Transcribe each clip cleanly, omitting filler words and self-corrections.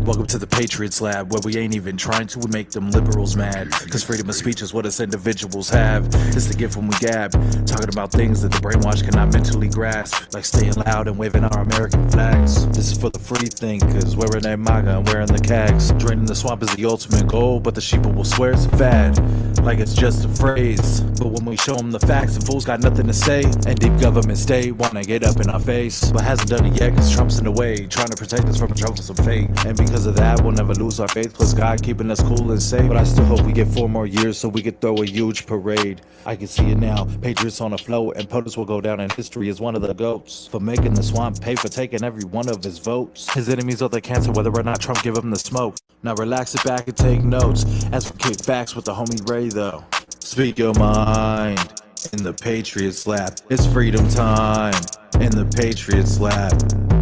Welcome to the Patriots Lab, where we ain't even trying to, we make them liberals mad. Cause freedom of speech is what us individuals have. It's the gift when we gab, talking about things that the brainwash cannot mentally grasp. Like staying loud and waving our American flags. This is for the free thinkers, wearing their MAGA and wearing the cags. Draining the swamp is the ultimate goal, but the sheeple will swear it's a fad. Like it's just a phrase, but when we show them the facts, the fools got nothing to say. And deep government state wanna get up in our face, but hasn't done it yet cause Trump's in the way, trying to protect us from a troublesome fate. And because of that, we'll never lose our faith, plus God keeping us cool and safe. But I still hope we get 4 more years so we could throw a huge parade. I can see it now, Patriots on a float, and POTUS will go down in history as one of the GOATs. For making the swamp pay for taking every one of his votes. His enemies are the cancer whether or not Trump give him the smoke. Now relax it back and take notes, as we kick facts with the homie Ray though. Speak your mind in the Patriots Lab. It's freedom time in the Patriots Lab,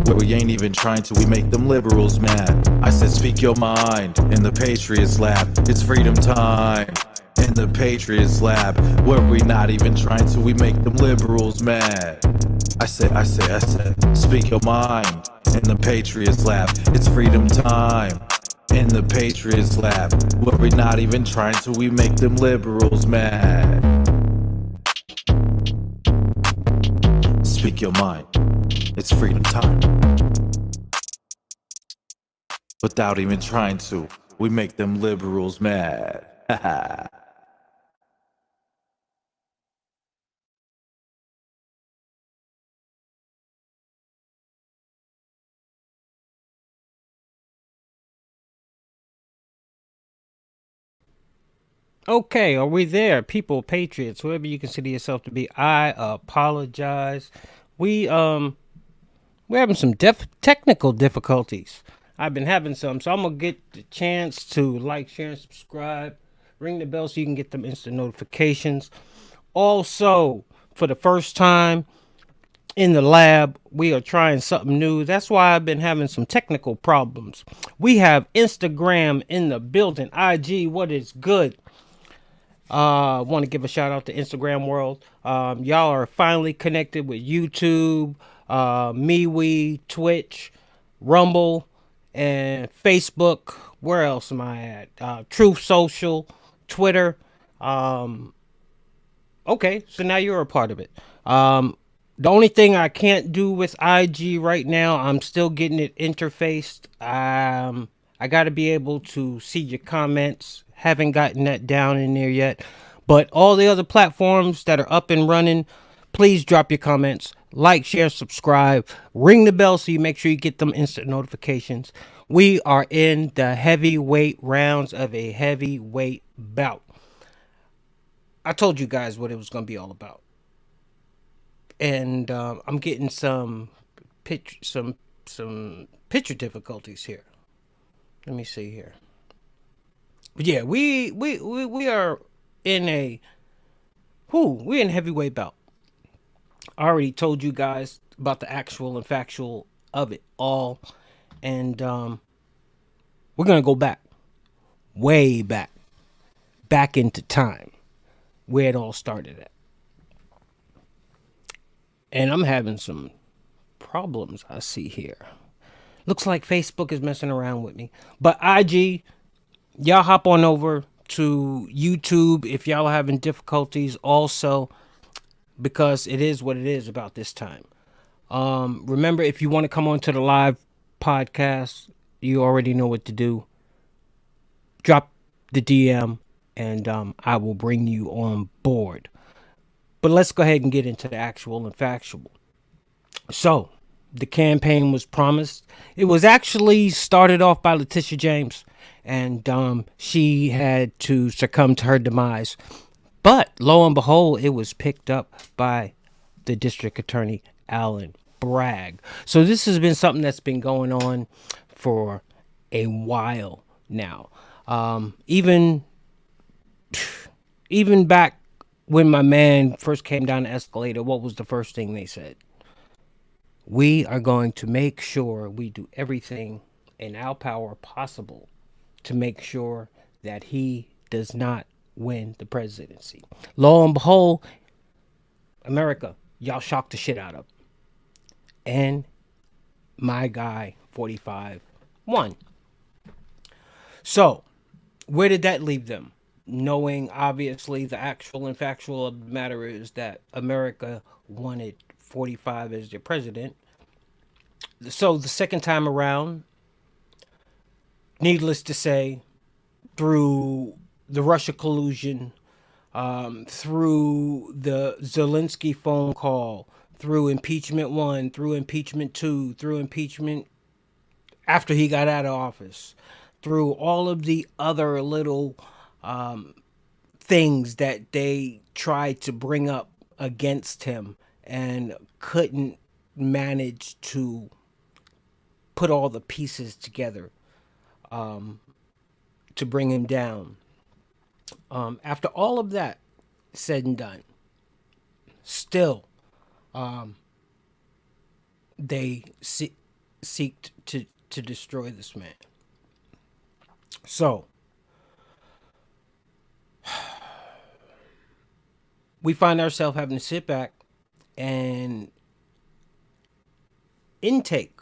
where we ain't even trying to, we make them liberals mad. I said speak your mind in the Patriots Lab. It's freedom time in the Patriots Lab, where we not even trying to, we make them liberals mad. I said, speak your mind in the Patriots Lab. It's freedom time in the Patriots Lab, where we not even trying to, we make them liberals mad. Speak your mind, it's freedom time. Without even trying to, we make them liberals mad. Haha. Okay, are we there? People, patriots, whoever you consider yourself to be, I apologize. We we're having some technical difficulties. I've been having some, so I'm gonna get the chance to like, share, and subscribe. Ring the bell so you can get them instant notifications. Also, for the first time in the lab, we are trying something new. That's why I've been having some technical problems. We have Instagram in the building. IG, what is good? Want to give a shout out to Instagram world. Y'all are finally connected with YouTube, MeWe, Twitch, Rumble, and Facebook. Where else am I at? Truth Social, Twitter. Um, okay, so now you're a part of it. The only thing I can't do with IG right now, I'm still getting it interfaced. I got to be able to see your comments. Haven't gotten that down in there yet. But all the other platforms that are up and running, please drop your comments, like, share, subscribe, ring the bell so you make sure you get them instant notifications. We are in the heavyweight rounds of a heavyweight bout. I told you guys what it was going to be all about. And I'm getting some picture difficulties here. Let me see here. But yeah, we are in a we're in heavyweight bout. I already told you guys about the actual and factual of it all, and we're gonna go back, way back into time, where it all started at. And I'm having some problems I see here. Looks like Facebook is messing around with me. But IG, y'all hop on over to YouTube if y'all are having difficulties also, because it is what it is about this time. Remember, if you want to come on to the live podcast, you already know what to do. Drop the DM and I will bring you on board. But let's go ahead and get into the actual and factual. So, the campaign was promised. It was actually started off by Letitia James, and she had to succumb to her demise. But lo and behold, it was picked up by the district attorney, Alan Bragg. So this has been something that's been going on for a while now. Even back when my man first came down the escalator, what was the first thing they said? We are going to make sure we do everything in our power possible to make sure that he does not win the presidency. Lo and behold, America, y'all shocked the shit out of. And my guy, 45, won. So, where did that leave them? Knowing obviously the actual and factual of the matter is that America wanted 45 as their president. So, the second time around, needless to say, through the Russia collusion, through the Zelensky phone call, through impeachment one, through impeachment two, through impeachment after he got out of office, through all of the other little things that they tried to bring up against him and couldn't manage to put all the pieces together to bring him down. After all of that said and done, still they seeked to destroy this man. So we find ourselves having to sit back and intake.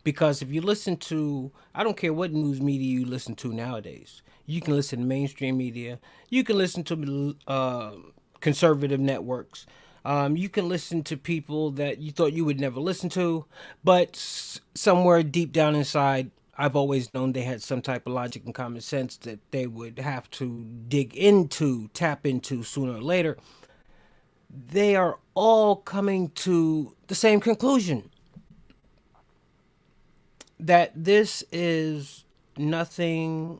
Because if you listen to, I don't care what news media you listen to nowadays, you can listen to mainstream media, you can listen to conservative networks, you can listen to people that you thought you would never listen to, but somewhere deep down inside, I've always known they had some type of logic and common sense that they would have to dig into, tap into sooner or later. They are all coming to the same conclusion that this is nothing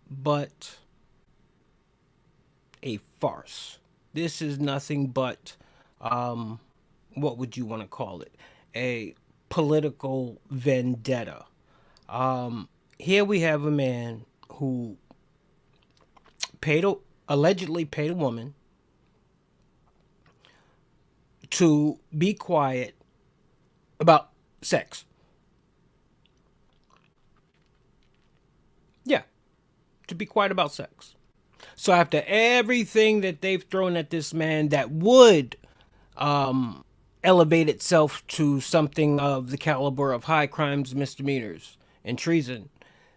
but a farce. This is nothing but, what would you want to call it? A political vendetta. Here we have a man who allegedly paid a woman to be quiet about sex. Yeah, to be quiet about sex. So after everything that they've thrown at this man that would elevate itself to something of the caliber of high crimes, misdemeanors, and treason,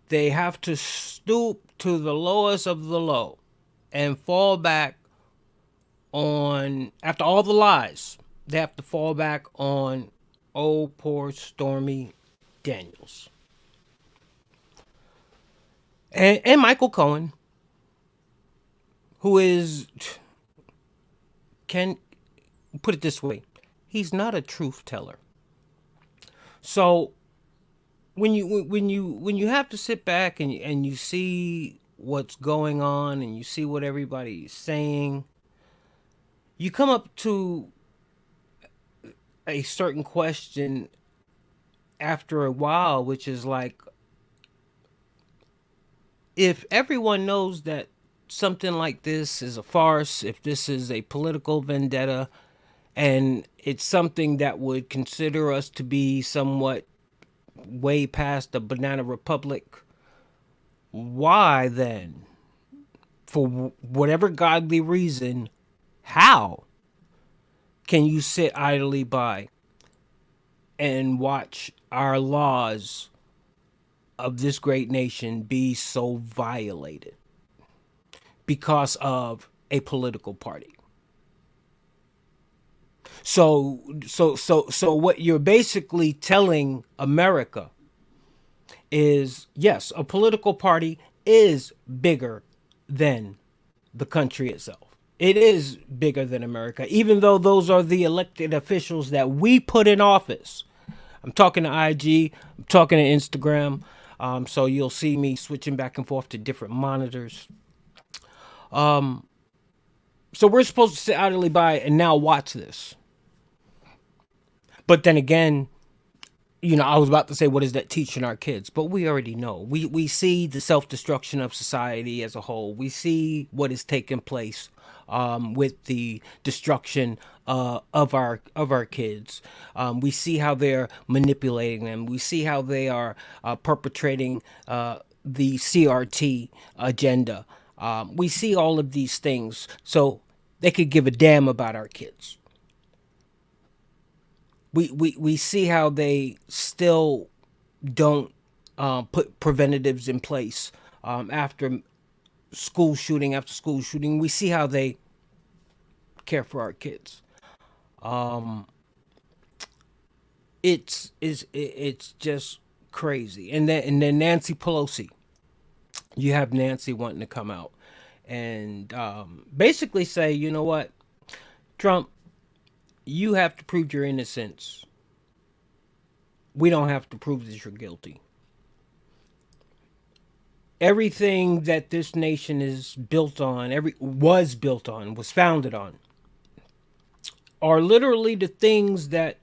they have to stoop to the lowest of the low and fall back on, after all the lies, they have to fall back on, oh, poor Stormy Daniels. And Michael Cohen, who is, can put it this way, he's not a truth teller. So when you have to sit back and you see what's going on and you see what everybody's saying, you come up to a certain question after a while, which is like, if everyone knows that something like this is a farce, if this is a political vendetta, and it's something that would consider us to be somewhat way past the banana republic, why then, for whatever godly reason, how can you sit idly by and watch our laws of this great nation be so violated because of a political party? So what you're basically telling America is, yes, a political party is bigger than the country itself. It is bigger than America, even though those are the elected officials that we put in office. I'm talking to IG, I'm talking to Instagram, so you'll see me switching back and forth to different monitors. So we're supposed to sit idly by and now watch this. But then again, I was about to say, what is that teaching our kids? But we already know. We see the self-destruction of society as a whole. We see what is taking place with the destruction of our kids. We see how they're manipulating them. We see how they are perpetrating the CRT agenda. We see all of these things, so they could give a damn about our kids. We see how they still don't put preventatives in place after after school shooting. We see how they care for our kids. It's just crazy. And then Nancy Pelosi, you have Nancy wanting to come out and basically say, you know what, Trump, you have to prove your innocence. We don't have to prove that you're guilty. Everything that this nation is built on, was founded on, are literally the things that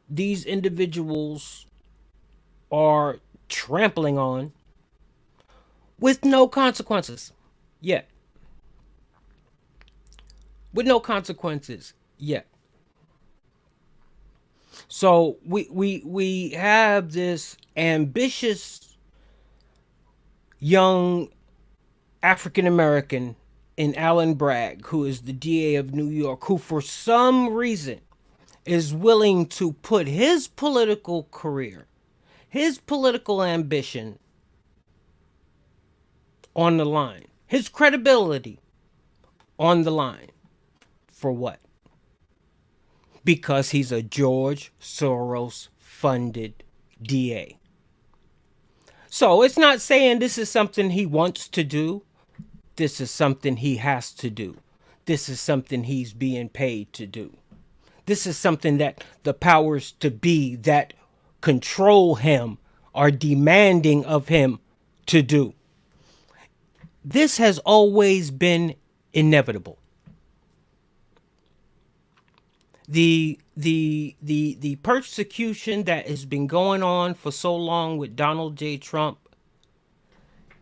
these individuals are trampling on with no consequences yet. With no consequences yet. So we have this ambitious young African American in Alan Bragg, who is the DA of New York, who for some reason is willing to put his political career, his political ambition on the line, his credibility on the line. For what? Because he's a George Soros funded DA. So it's not saying this is something he wants to do. This is something he has to do. This is something he's being paid to do. This is something that the powers to be that control him are demanding of him to do. This has always been inevitable. The persecution that has been going on for so long with Donald J. Trump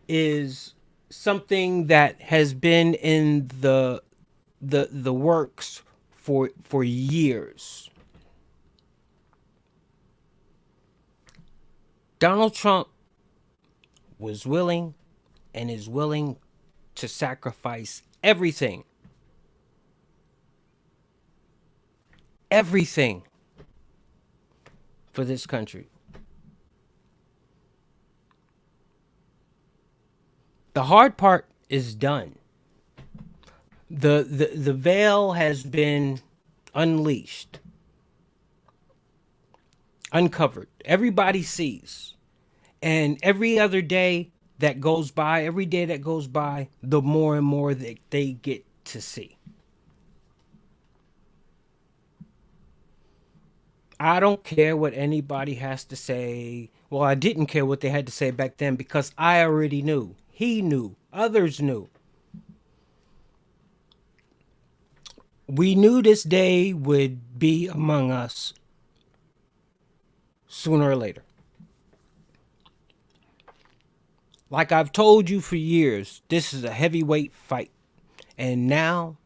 is something that has been in the works for years. Donald Trump was willing and is willing to sacrifice everything for this country. The hard part is done. The veil has been unleashed, uncovered. Everybody sees. And every day that goes by, the more and more that they get to see. I don't care what anybody has to say. Well, I didn't care what they had to say back then because I already knew. He knew. Others knew. We knew this day would be among us sooner or later. Like I've told you for years, this is a heavyweight fight. And now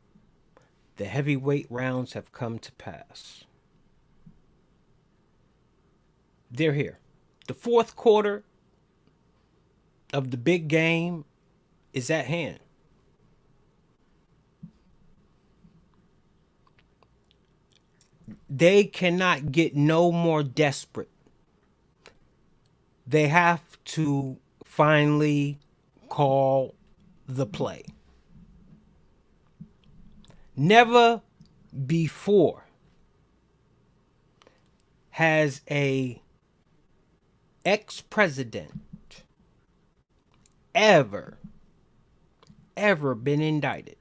the heavyweight rounds have come to pass. They're here. The fourth quarter of the big game is at hand. They cannot get no more desperate. They have to finally call the play. Never before has a ex-president ever been indicted.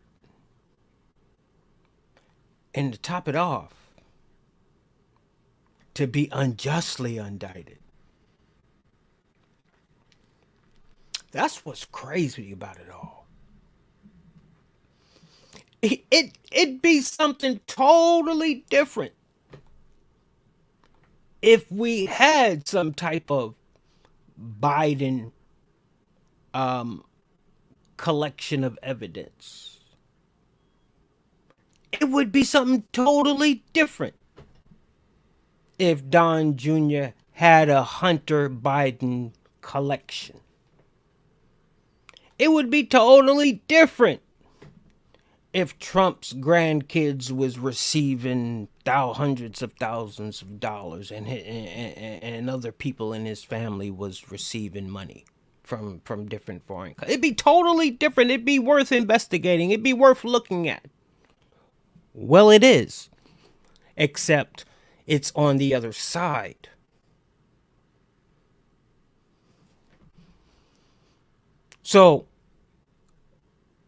And to top it off, to be unjustly indicted. That's what's crazy about it all. It'd be something totally different if we had some type of Biden collection of evidence. It would be something totally different if Don Jr. had a Hunter Biden collection. It would be totally different if Trump's grandkids was receiving hundreds of thousands of dollars, and other people in his family was receiving money from different foreign countries. It'd be totally different. It'd be worth investigating. It'd be worth looking at. Well, it is, except it's on the other side. So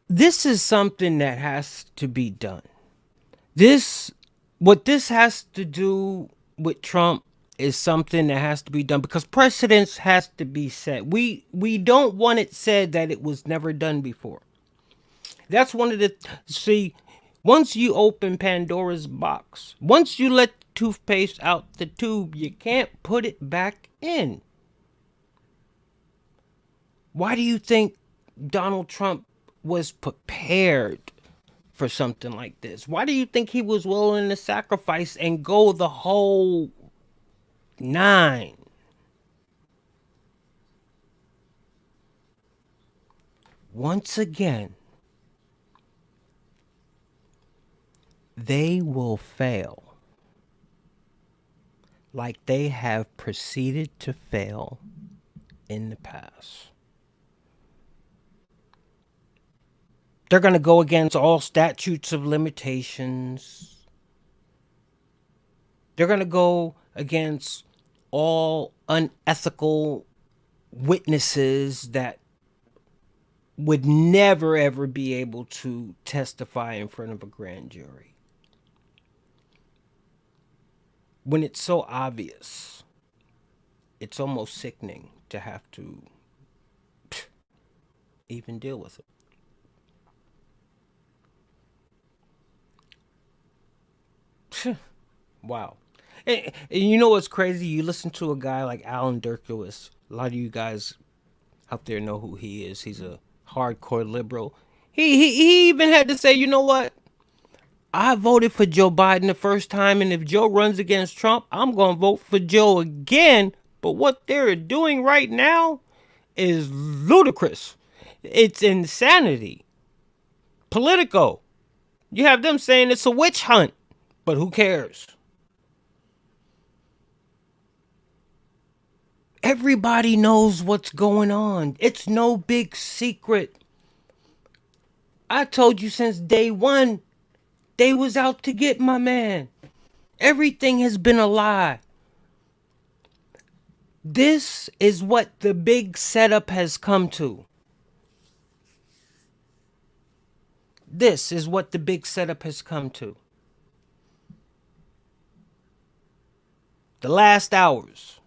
this is something that has to be done. What this has to do with Trump is something that has to be done because precedence has to be set. We don't want it said that it was never done before. That's one of the see. Once you open Pandora's box, once you let the toothpaste out the tube, you can't put it back in. Why do you think Donald Trump was prepared for something like this? Why do you think he was willing to sacrifice and go the whole 9? Once again, they will fail like they have proceeded to fail in the past. They're going to go against all statutes of limitations. They're going to go against all unethical witnesses that would never ever be able to testify in front of a grand jury. When it's so obvious, it's almost sickening to have to even deal with it. Wow. And you know what's crazy? You listen to a guy like Alan Dershowitz. A lot of you guys out there know who he is. He's a hardcore liberal. He even had to say, you know what? I voted for Joe Biden the first time, and if Joe runs against Trump, I'm going to vote for Joe again. But what they're doing right now is ludicrous. It's insanity. Politico. You have them saying it's a witch hunt. But who cares? Everybody knows what's going on. It's no big secret. I told you since day one, they was out to get my man. Everything has been a lie. This is what the big setup has come to. This is what the big setup has come to. The last hours.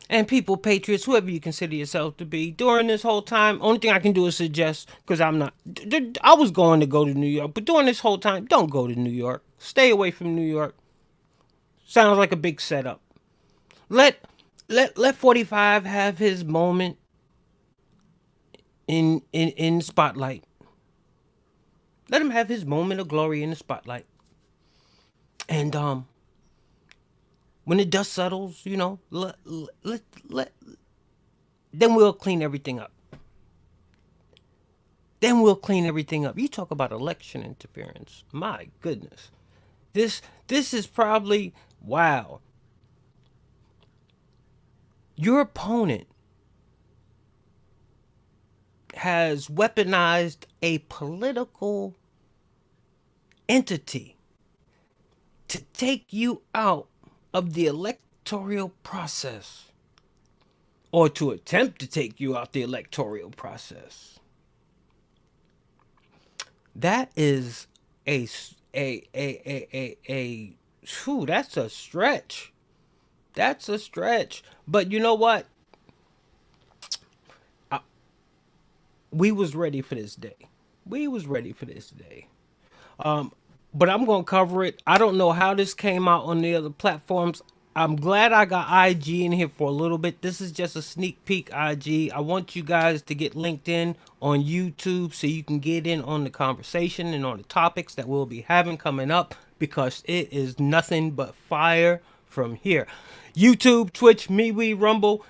And people, patriots, whoever you consider yourself to be, during this whole time, only thing I can do is suggest, because I was going to go to New York, but during this whole time, don't go to New York. Stay away from New York. Sounds like a big setup. Let 45 have his moment in the spotlight. Let him have his moment of glory in the spotlight. And when the dust settles, you know, then we'll clean everything up. Then we'll clean everything up. You talk about election interference. My goodness. This is probably, wow. Your opponent has weaponized a political entity to take you out of the electoral process, or to attempt to take you out the electoral process. That is that's a stretch. That's a stretch. But you know what? We was ready for this day. We was ready for this day. But I'm going to cover it. I don't know how this came out on the other platforms. I'm glad I got IG in here for a little bit. This is just a sneak peek IG. I want you guys to get linked in on YouTube so you can get in on the conversation and on the topics that we'll be having coming up, because it is nothing but fire from here. YouTube, Twitch, MeWe, Rumble.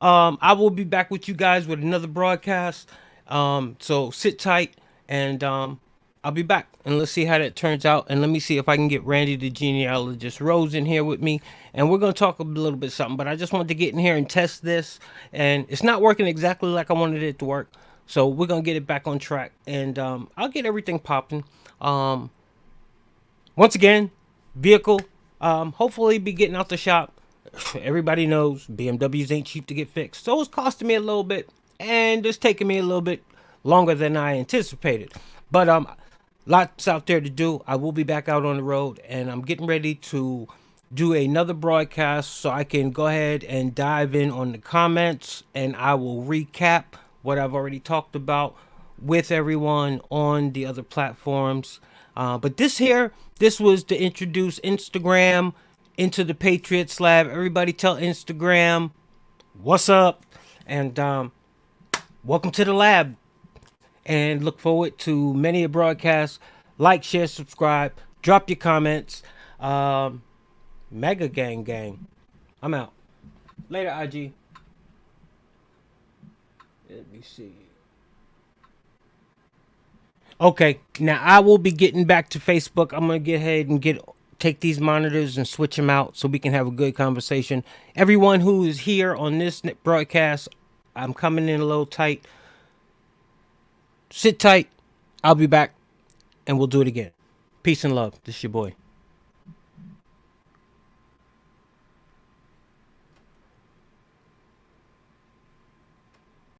I will be back with you guys with another broadcast. So sit tight, and I'll be back, and let's see how that turns out. And let me see if I can get Randy the genealogist Rose in here with me, and we're gonna talk a little bit something. But I just wanted to get in here and test this, and it's not working exactly like I wanted it to work. So we're gonna get it back on track, and I'll get everything popping. Um, Once again, vehicle hopefully be getting out the shop. Everybody knows BMWs ain't cheap to get fixed, so it's costing me a little bit, and it's taking me a little bit longer than I anticipated. But lots out there to do. I will be back out on the road, and I'm getting ready to do another broadcast so I can go ahead and dive in on the comments, and I will recap what I've already talked about with everyone on the other platforms. But this was to introduce Instagram into the Patriots Lab. Everybody tell Instagram, what's up? And welcome to the lab. And look forward to many a broadcast. Like, share, subscribe, drop your comments. Mega gang gang. I'm out. Later, IG. Let me see. Okay, now I will be getting back to Facebook. I'm gonna get ahead and take these monitors and switch them out so we can have a good conversation. Everyone who is here on this broadcast, I'm coming in a little tight. Sit tight. I'll be back, and we'll do it again. Peace and love. This is your boy.